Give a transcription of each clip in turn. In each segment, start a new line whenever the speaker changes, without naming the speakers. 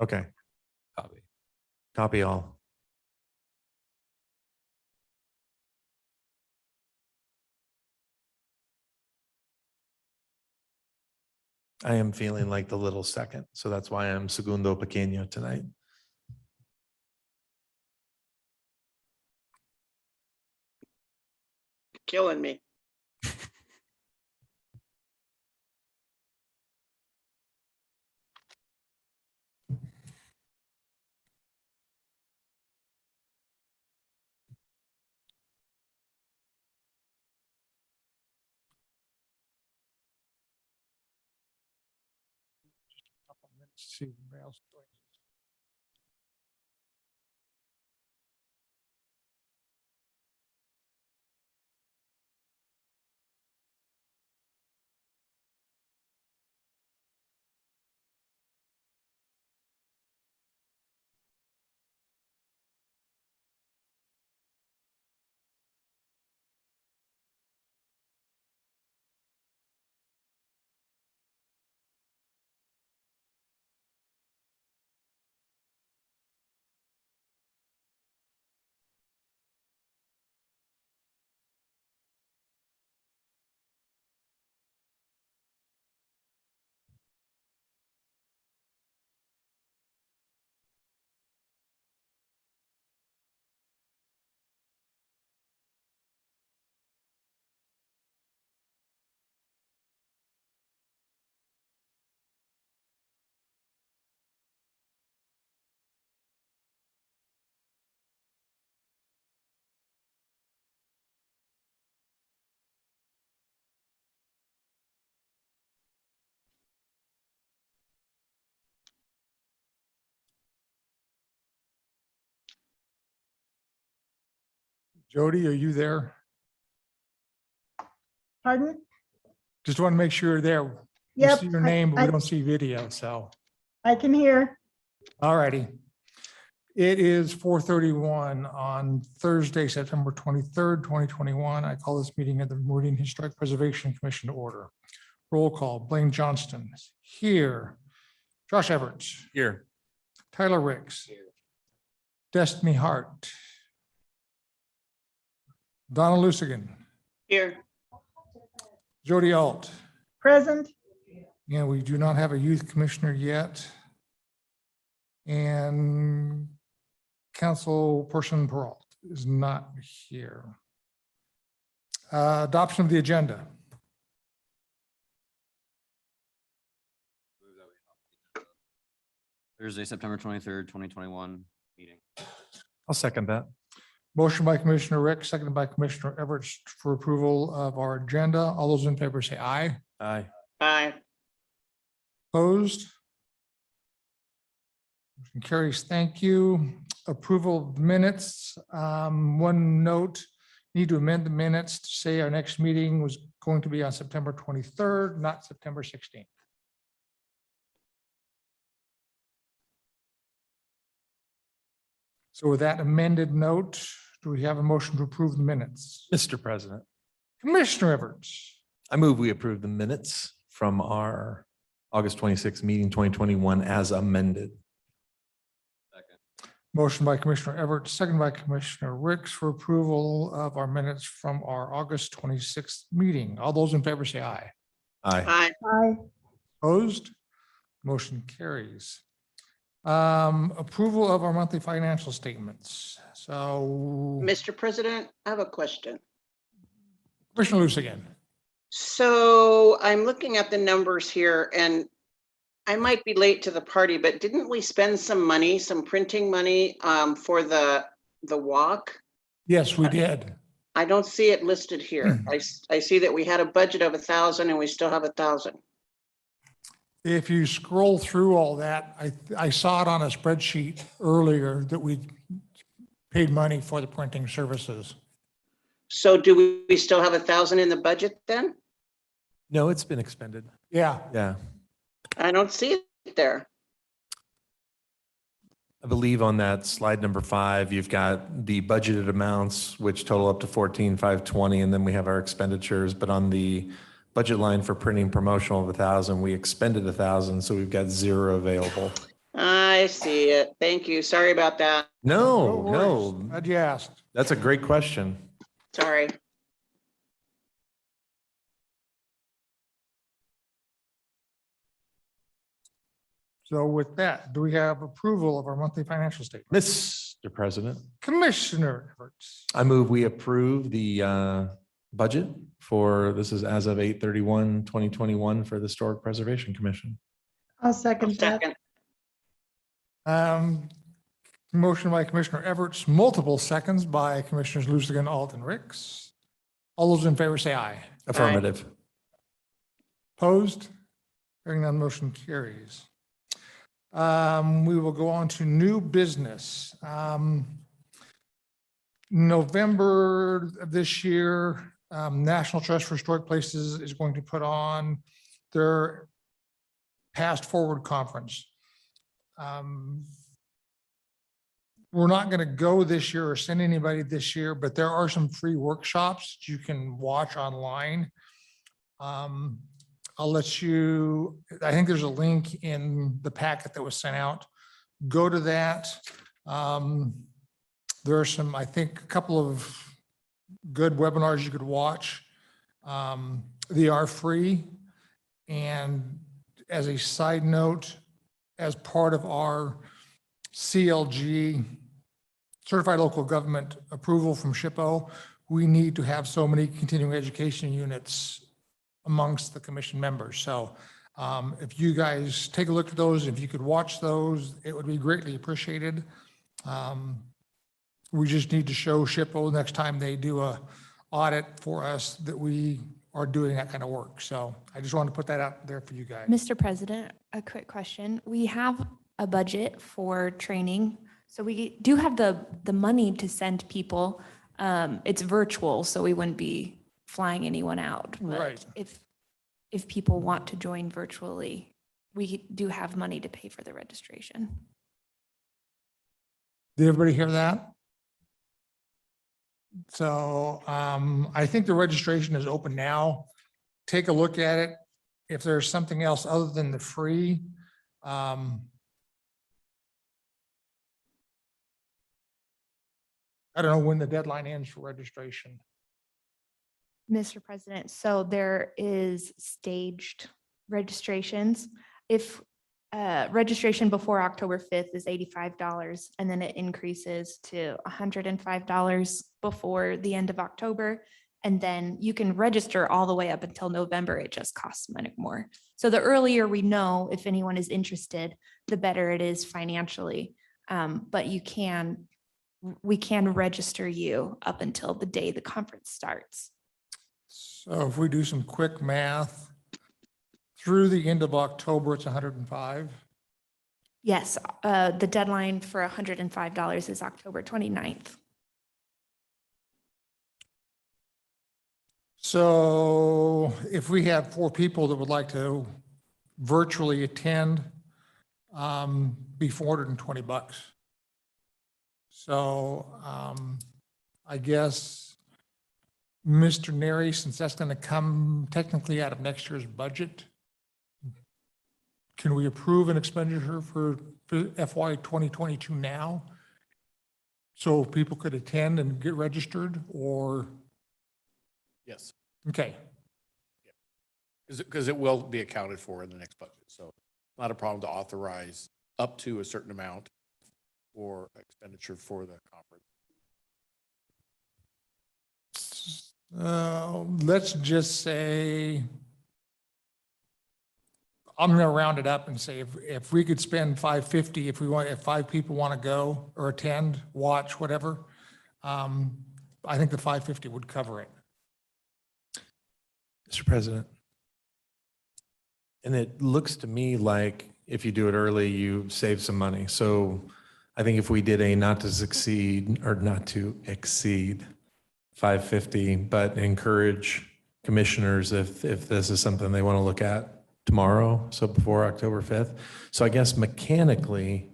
Okay,
Copy.
copy all. I am feeling like the little second, so that's why I'm segundo pequeño tonight.
Killing me.
See if anybody else joins us. Jody, are you there?
Pardon?
Just want to make sure you're there. We
Yep,
see your name, but we don't see video, so.
I can hear.
All righty. It is 4:31 on Thursday, September 23rd, 2021. I call this meeting of the Meridian Historic Preservation Commission to order. Roll call, Blaine Johnston here. Josh Everts,
Here.
Tyler Ricks, Destiny Hart, Donna Lusigan,
Here.
Jody Alt,
Present.
and we do not have a youth commissioner yet. And Councilperson Peralt is not here. Adoption of the agenda.
Thursday, September 23rd, 2021 meeting.
I'll second that.
Motion by Commissioner Rick, seconded by Commissioner Everts for approval of our agenda. All those in favor say aye.
Aye.
Aye.
Opposed? Motion carries. Thank you. Approval of minutes. One note, need to amend the minutes to say our next meeting was going to be on September 23rd, not September 16th. So with that amended note, do we have a motion to approve the minutes?
Mr. President,
Commissioner Everts,
I move we approve the minutes from our August 26th meeting, 2021 as amended.
Second.
motion by Commissioner Everts, second by Commissioner Ricks for approval of our minutes from our August 26th meeting. All those in favor say aye.
Aye.
Aye.
Aye.
Opposed? Motion carries. Approval of our monthly financial statements. So
Mr. President, I have a question.
Commissioner Loose again.
So I'm looking at the numbers here and I might be late to the party, but didn't we spend some money, some printing money for the walk?
Yes, we did.
I don't see it listed here. I see that we had a budget of 1,000 and we still have 1,000.
If you scroll through all that, I saw it on a spreadsheet earlier that we paid money for the printing services.
So do we still have 1,000 in the budget then?
No, it's been expended.
Yeah,
Yeah.
I don't see it there.
I believe on that slide number 5, you've got the budgeted amounts, which total up to 14,520, and then we have our expenditures. But on the budget line for printing promotional of 1,000. We expended 1,000, so we've got 0 available.
I see it. Thank you. Sorry about that.
No,
worries.
no,
Glad you asked.
that's a great question.
Sorry.
So with that, do we have approval of our monthly financial statement?
Mr. President,
Commissioner Everts.
I move we approve the budget for, this is as of 8/31/2021 for the Historic Preservation Commission.
I'll
I'll
second that.
second.
Motion by Commissioner Everts, multiple seconds by Commissioners Lucigan, Alt, and Ricks. All those in favor say aye.
Affirmative.
Opposed? Hearing none, motion carries. We will go on to new business. November of this year, National Trust for Historic Places is going to put on their Past Forward Conference. We're not going to go this year or send anybody this year, but there are some free workshops that you can watch online. I'll let you, I think there's a link in the packet that was sent out. Go to that. There are some, I think, a couple of good webinars you could watch. They are free. And as a side note, as part of our CLG, Certified Local Government approval from SHPO, we need to have so many continuing education units amongst the commission members. So if you guys take a look at those, if you could watch those, it would be greatly appreciated. We just need to show SHPO next time they do a audit for us that we are doing that kind of work. So I just wanted to put that out there for you guys.
Mr. President, a quick question. We have a budget for training. So we do have the money to send people. It's virtual, so we wouldn't be flying anyone out. But
Right.
if people want to join virtually, we do have money to pay for the registration.
Did everybody hear that? So I think the registration is open now. Take a look at it. If there's something else other than the free, I don't know when the deadline ends for registration.
Mr. President, so there is staged registrations. If registration before October 5th is $85, and then it increases to $105 before the end of October. And then you can register all the way up until November. It just costs money more. So the earlier we know if anyone is interested, the better it is financially. But we can register you up until the day the conference starts.
So if we do some quick math, through the end of October, it's 105.
Yes, the deadline for $105 is October 29th.
So if we have 4 people that would like to virtually attend, be $420. So I guess, Mr. Neri, since that's going to come technically out of next year's budget, can we approve an expenditure for FY 2022 now? So people could attend and get registered, or,
Yes,
okay.
because it will be accounted for in the next budget. So not a problem to authorize up to a certain amount for expenditure for the conference.
Let's just say, I'm going to round it up and say if we could spend $550, if 5 people want to go or attend, watch, whatever, I think the $550 would cover it.
Mr. President. And it looks to me like if you do it early, you save some money. So I think if we did a not to exceed 550, but encourage commissioners if this is something they want to look at tomorrow, so before October 5th. So I guess mechanically,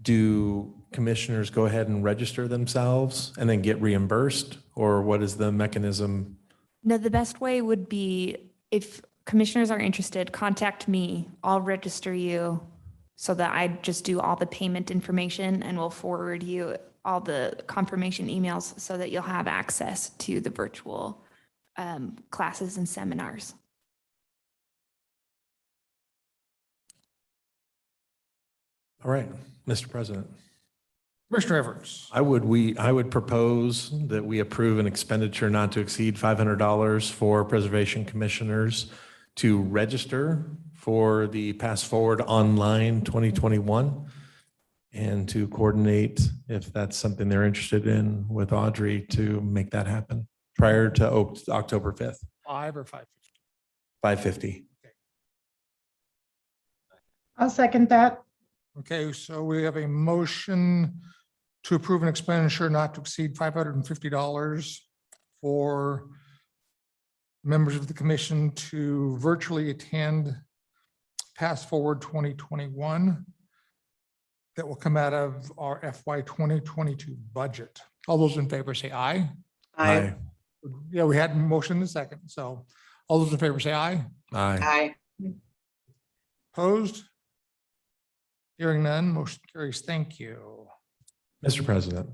do commissioners go ahead and register themselves and then get reimbursed? Or what is the mechanism?
No, the best way would be if commissioners are interested, contact me. I'll register you so that I just do all the payment information and will forward you all the confirmation emails so that you'll have access to the virtual classes and seminars.
All right, Mr. President.
Commissioner Everts.
I would propose that we approve an expenditure not to exceed $500 for preservation commissioners to register for the Pass Forward Online 2021 and to coordinate, if that's something they're interested in, with Audrey to make that happen prior to October 5th,
5 or 5:50?
5:50.
I'll second that.
Okay, so we have a motion to approve an expenditure not to exceed $550 for members of the commission to virtually attend Pass Forward 2021 that will come out of our FY 2022 budget. All those in favor say aye.
Aye.
Yeah, we had a motion in a second. So all those in favor say aye.
Aye.
Aye.
Opposed? Hearing none, motion carries. Thank you.
Mr. President.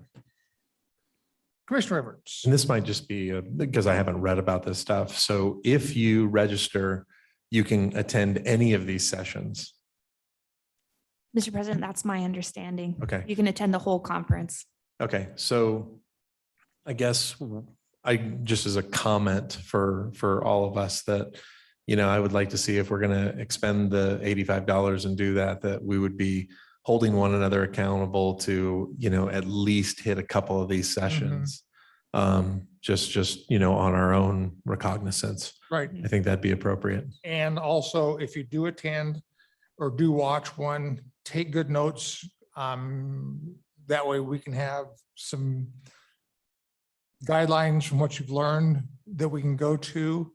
Commissioner Everts.
And this might just be because I haven't read about this stuff. So if you register, you can attend any of these sessions.
Mr. President, that's my understanding.
Okay.
You can attend the whole conference.
Okay. So I guess I just as a comment for all of us that, I would like to see if we're going to expend the $85 and do that we would be holding one another accountable to, at least hit a couple of these sessions. Just, on our own recognizance.
Right.
I think that'd be appropriate.
And also, if you do attend or do watch one, take good notes. That way we can have some guidelines from what you've learned that we can go to.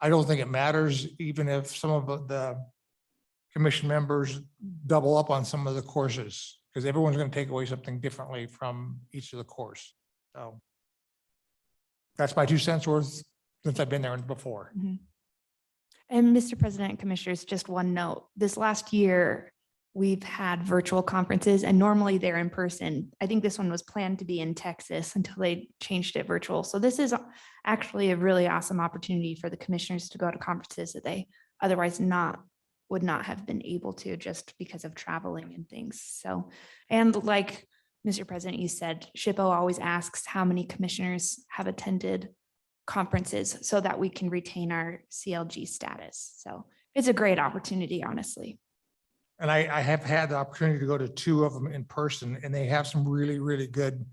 I don't think it matters, even if some of the commission members double up on some of the courses, because everyone's going to take away something differently from each of the course. So that's my 2 cents worth since I've been there before.
And Mr. President and Commissioners, just one note, this last year, we've had virtual conferences and normally they're in person. I think this one was planned to be in Texas until they changed it virtual. So this is actually a really awesome opportunity for the commissioners to go to conferences that they otherwise would not have been able to just because of traveling and things. So, and like Mr. President, you said, SHPO always asks how many commissioners have attended conferences so that we can retain our CLG status. So it's a great opportunity, honestly.
And I have had the opportunity to go to 2 of them in person, and they have some really, really good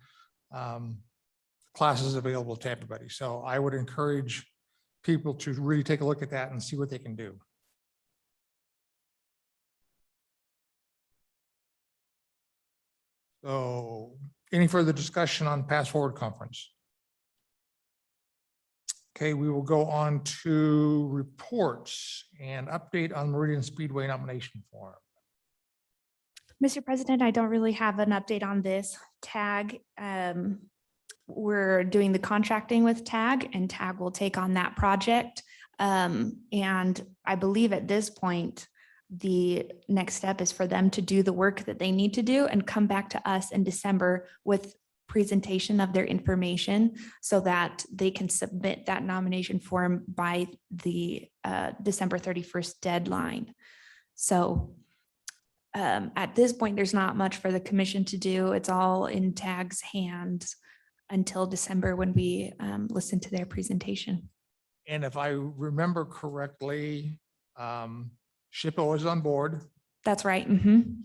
classes available to everybody. So I would encourage people to really take a look at that and see what they can do. So any further discussion on Pass Forward Conference? Okay, we will go on to reports and update on Meridian Speedway nomination form.
Mr. President, I don't really have an update on this. TAG, we're doing the contracting with TAG and TAG will take on that project. And I believe at this point, the next step is for them to do the work that they need to do and come back to us in December with presentation of their information so that they can submit that nomination form by the December 31st deadline. So at this point, there's not much for the commission to do. It's all in TAG's hands until December when we listen to their presentation.
And if I remember correctly, SHPO is on board.
That's right.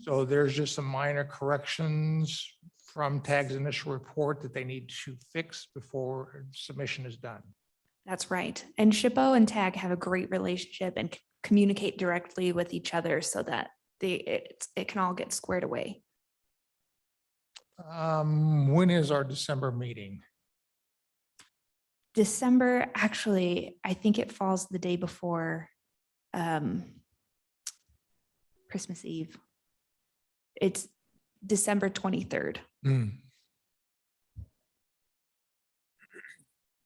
So there's just some minor corrections from TAG's initial report that they need to fix before submission is done.
That's right. And SHPO and TAG have a great relationship and communicate directly with each other so that it can all get squared away.
When is our December meeting?
December, actually, I think it falls the day before Christmas Eve. It's December 23rd.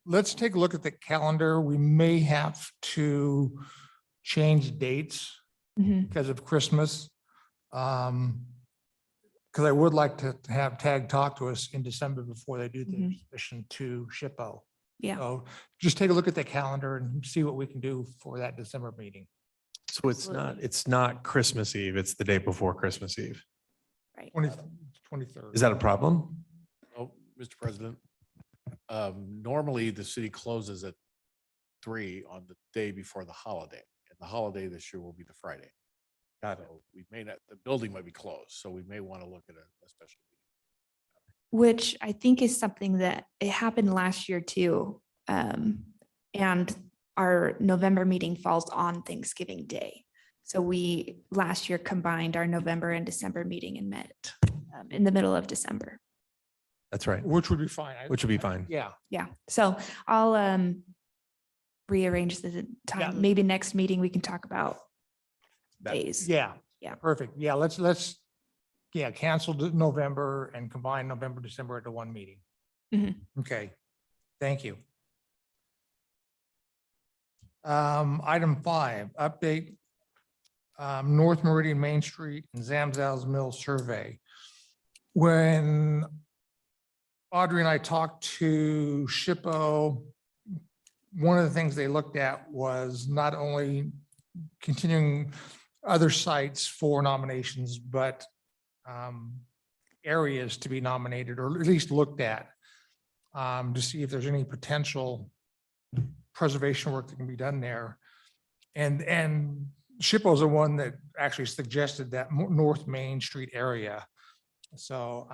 let's take a look at the calendar. We may have to change dates
Mhm.
because of Christmas. Because I would like to have TAG talk to us in December before they do the
Mhm.
submission to SHPO.
Yeah.
So just take a look at the calendar and see what we can do for that December meeting.
So it's not Christmas Eve, it's the day before Christmas Eve.
Right.
23rd.
Is that a problem?
Oh, Mr. President, normally the city closes at 3 on the day before the holiday. And the holiday this year will be the Friday.
Got it.
So we may not, the building might be closed, so we may want to look at a special.
Which I think is something that it happened last year too. And our November meeting falls on Thanksgiving Day. So we last year combined our November and December meeting and met in the middle of December.
That's right,
Which would be fine.
which would be fine.
Yeah,
Yeah, so I'll rearrange the
Yeah.
time. Maybe next meeting we can talk about
That-
days.
yeah.
Yeah.
Perfect. Yeah, let's cancel November and combine November, December into one meeting.
Mhm.
Okay, thank you. Item 5, update North Meridian Main Street and Zamzal's Mill survey. When Audrey and I talked to SHPO, one of the things they looked at was not only continuing other sites for nominations, but areas to be nominated or at least looked at to see if there's any potential preservation work that can be done there. And SHPO is the one that actually suggested that North Main Street area. So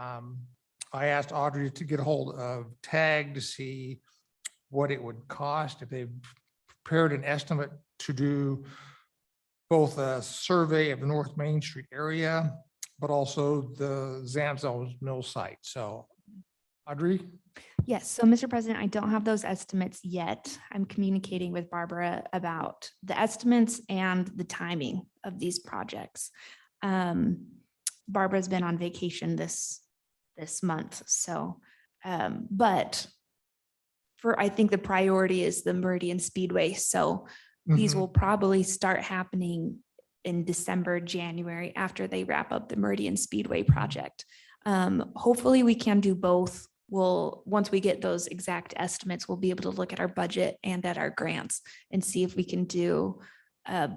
I asked Audrey to get a hold of TAG to see what it would cost if they prepared an estimate to do both a survey of the North Main Street area, but also the Zamzal Mill site. So Audrey?
Yes, so Mr. President, I don't have those estimates yet. I'm communicating with Barbara about the estimates and the timing of these projects. Barbara's been on vacation this month, so, but I think the priority is the Meridian Speedway, so these
Mhm.
will probably start happening in December, January, after they wrap up the Meridian Speedway project. Hopefully we can do both. Once we get those exact estimates, we'll be able to look at our budget and at our grants and see if we can do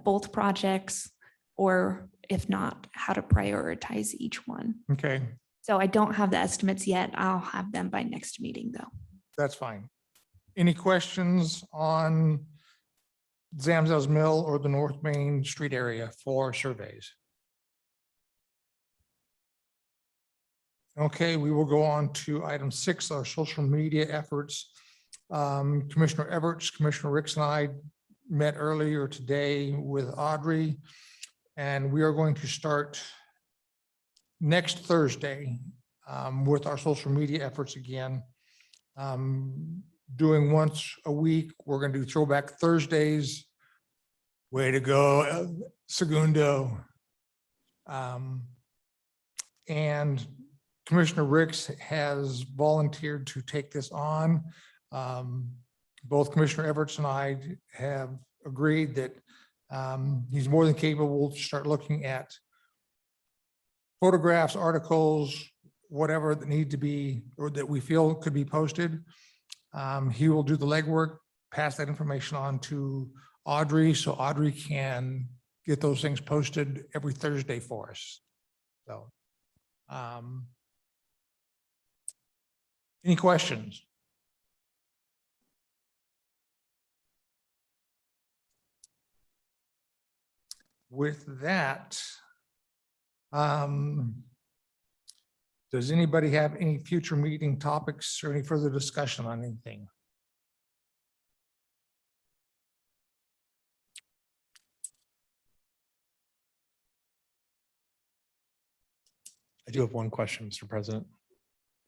both projects, or if not, how to prioritize each one.
Okay,
So I don't have the estimates yet. I'll have them by next meeting though.
that's fine. Any questions on Zamzal's Mill or the North Main Street area for surveys? Okay, we will go on to item 6, our social media efforts. Commissioner Everts, Commissioner Ricks and I met earlier today with Audrey, and we are going to start next Thursday with our social media efforts again. Doing once a week, we're going to do Throwback Thursdays. Way to go, Segundo. And Commissioner Ricks has volunteered to take this on. Both Commissioner Everts and I have agreed that he's more than capable to start looking at photographs, articles, whatever that need to be, or that we feel could be posted. He will do the legwork, pass that information on to Audrey, so Audrey can get those things posted every Thursday for us. So, any questions? With that, does anybody have any future meeting topics or any further discussion on anything?
I do have one question, Mr. President.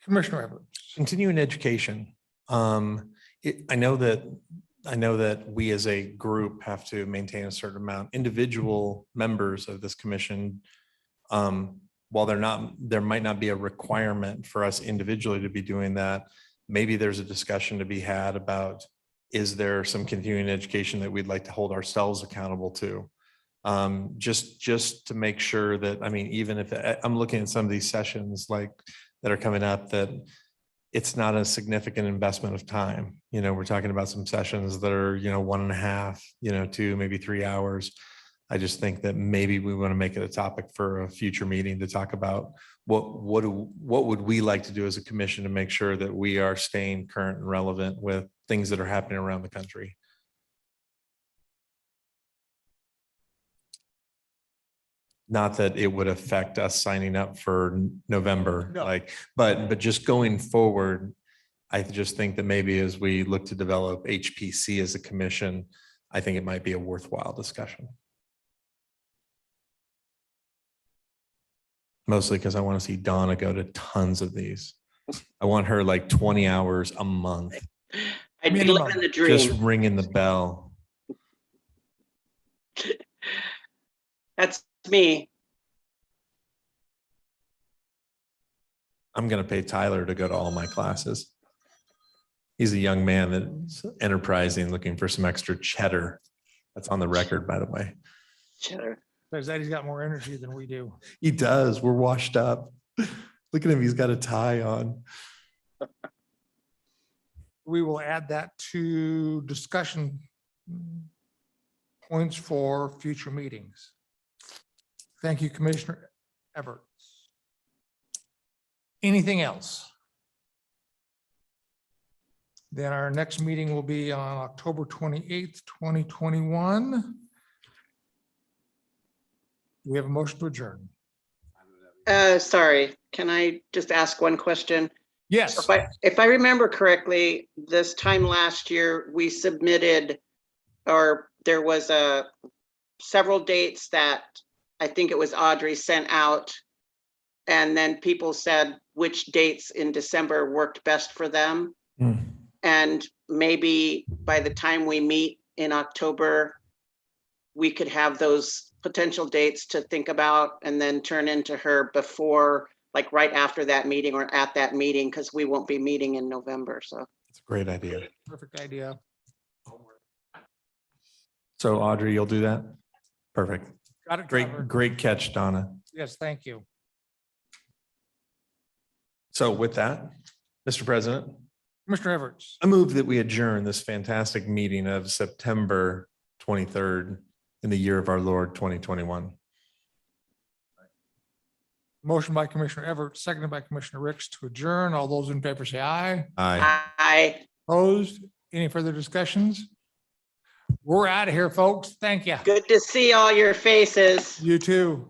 Commissioner Everts.
Continuing education. I know that we as a group have to maintain a certain amount. Individual members of this commission, while there might not be a requirement for us individually to be doing that, maybe there's a discussion to be had about, is there some continuing education that we'd like to hold ourselves accountable to? Just to make sure that, I mean, even if I'm looking at some of these sessions like that are coming up, that it's not a significant investment of time. You know, we're talking about some sessions that are, 1.5, 2, maybe 3 hours. I just think that maybe we want to make it a topic for a future meeting to talk about what would we like to do as a commission to make sure that we are staying current and relevant with things that are happening around the country. Not that it would affect us signing up for November,
No.
but just going forward, I just think that maybe as we look to develop HPC as a commission, I think it might be a worthwhile discussion. Mostly because I want to see Donna go to tons of these. I want her like 20 hours a month,
I'd be
Minimum.
living the
just
dream.
ringing the bell.
That's me.
I'm going to pay Tyler to go to all my classes. He's a young man that's enterprising, looking for some extra cheddar. That's on the record, by the way.
Cheddar.
Says that he's got more energy than we do.
He does. We're washed up. Look at him. He's got a tie on.
We will add that to discussion points for future meetings. Thank you, Commissioner Everett. Anything else? Then our next meeting will be on October 28th, 2021. We have a motion to adjourn.
Sorry, can I just ask one question?
Yes.
If I remember correctly, this time last year, we submitted, or there was several dates that I think it was Audrey sent out. And then people said which dates in December worked best for them. And maybe by the time we meet in October, we could have those potential dates to think about and then turn into her before, like right after that meeting or at that meeting, because we won't be meeting in November. So
It's a great idea.
Perfect idea.
So Audrey, you'll do that? Perfect.
Got it covered.
Great catch, Donna.
Yes, thank you.
So with that, Mr. President,
Commissioner Everett.
I move that we adjourn this fantastic meeting of September 23rd in the year of our Lord 2021.
Motion by Commissioner Everett, seconded by Commissioner Ricks to adjourn. All those in favor say aye.
Aye.
Opposed? Any further discussions? We're out of here, folks. Thank you.
good to see all your faces.
You too.